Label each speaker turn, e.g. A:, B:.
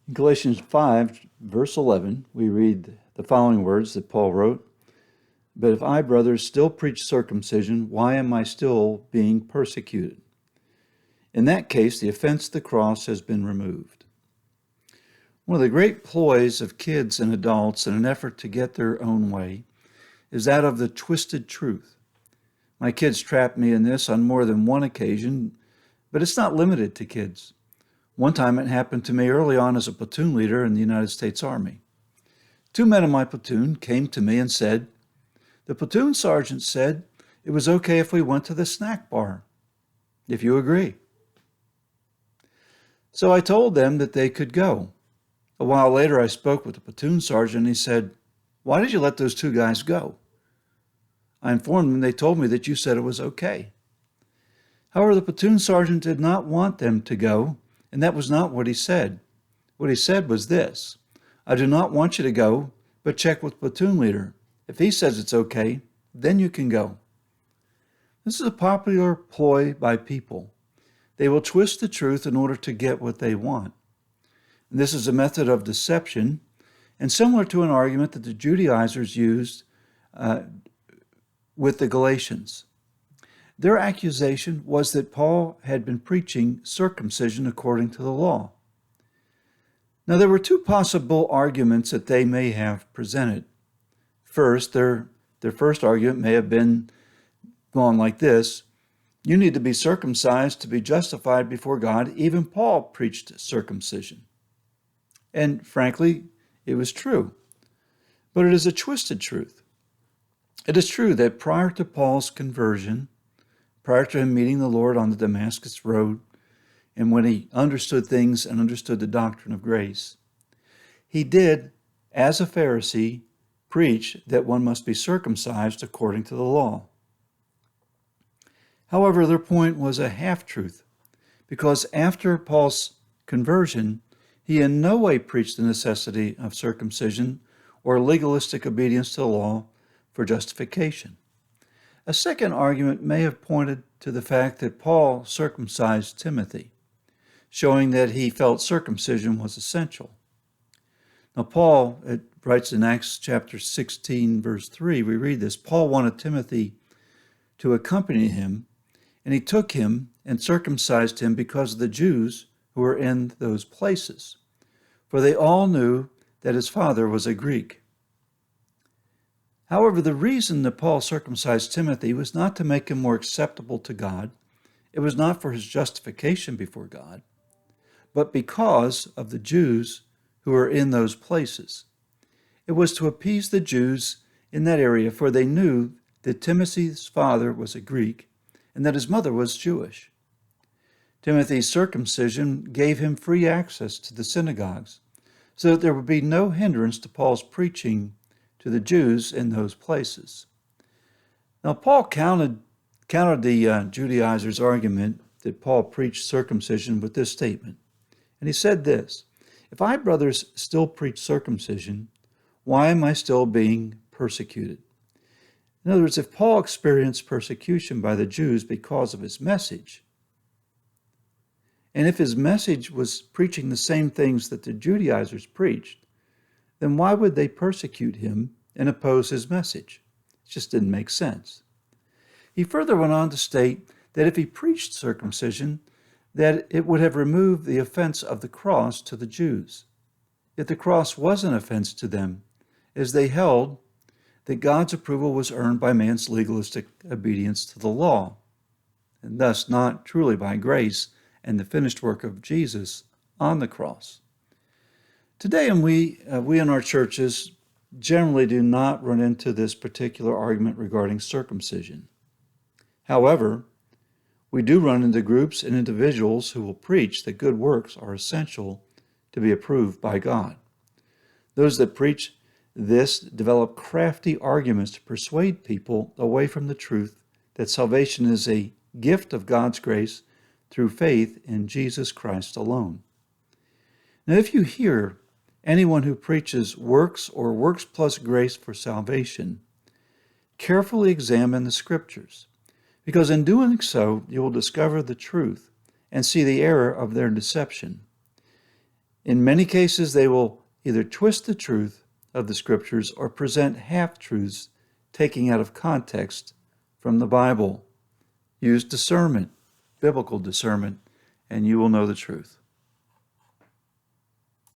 A: In Galatians 5, verse 11, we read the following words that Paul wrote, "But if I, brothers, still preach circumcision, why am I still being persecuted? In that case, the offense of the cross has been removed." One of the great ploys of kids and adults in an effort to get their own way is that of the twisted truth. My kids trapped me in this on more than one occasion, but it's not limited to kids. One time it happened to me early on as a platoon leader in the United States Army. Two men in my platoon came to me and said, "The platoon sergeant said it was okay if we went to the snack bar, if you agree." So I told them that they could go. A while later I spoke with the platoon sergeant and he said, "Why did you let those two guys go?" I informed them they told me that you said it was okay. However, the platoon sergeant did not want them to go, and that was not what he said. What he said was this: "I do not want you to go, but check with platoon leader. If he says it's okay, then you can go." This is a popular ploy by people. They will twist the truth in order to get what they want. And this is a method of deception, and similar to an argument that the Judaizers used with the Galatians. Their accusation was that Paul had been preaching circumcision according to the law. Now, there were two possible arguments that they may have presented. First, their first argument may have been gone like this: "You need to be circumcised to be justified before God. Even Paul preached circumcision." And frankly, it was true. But it is a twisted truth. It is true that prior to Paul's conversion, prior to him meeting the Lord on the Damascus Road, and when he understood things and understood the doctrine of grace, he did, as a Pharisee, preach that one must be circumcised according to the law. However, their point was a half-truth, because after Paul's conversion, he in no way preached the necessity of circumcision or legalistic obedience to the law for justification. A second argument may have pointed to the fact that Paul circumcised Timothy, showing that he felt circumcision was essential. Now, Paul writes in Acts chapter 16, verse 3, we read this: "Paul wanted Timothy to accompany him, and he took him and circumcised him because of the Jews who were in those places, for they all knew that his father was a Greek." However, the reason that Paul circumcised Timothy was not to make him more acceptable to God. It was not for his justification before God, but because of the Jews who were in those places. It was to appease the Jews in that area, for they knew that Timothy's father was a Greek and that his mother was Jewish. Timothy's circumcision gave him free access to the synagogues, so that there would be no hindrance to Paul's preaching to the Jews in those places. Now, Paul countered the Judaizers' argument that Paul preached circumcision with this statement. And he said this: "If I, brothers, still preach circumcision, why am I still being persecuted?" In other words, if Paul experienced persecution by the Jews because of his message, and if his message was preaching the same things that the Judaizers preached, then why would they persecute him and oppose his message? It just didn't make sense. He further went on to state that if he preached circumcision, that it would have removed the offense of the cross to the Jews. Yet the cross was an offense to them, as they held that God's approval was earned by man's legalistic obedience to the law, and thus not truly by grace and the finished work of Jesus on the cross. Today, and we in our churches generally do not run into this particular argument regarding circumcision. However, we do run into groups and individuals who will preach that good works are essential to be approved by God. Those that preach this develop crafty arguments to persuade people away from the truth that salvation is a gift of God's grace through faith in Jesus Christ alone. Now, if you hear anyone who preaches works or works plus grace for salvation, carefully examine the Scriptures, because in doing so, you will discover the truth and see the error of their deception. In many cases, they will either twist the truth of the Scriptures or present half-truths taking out of context from the Bible. Use discernment, biblical discernment, and you will know the truth.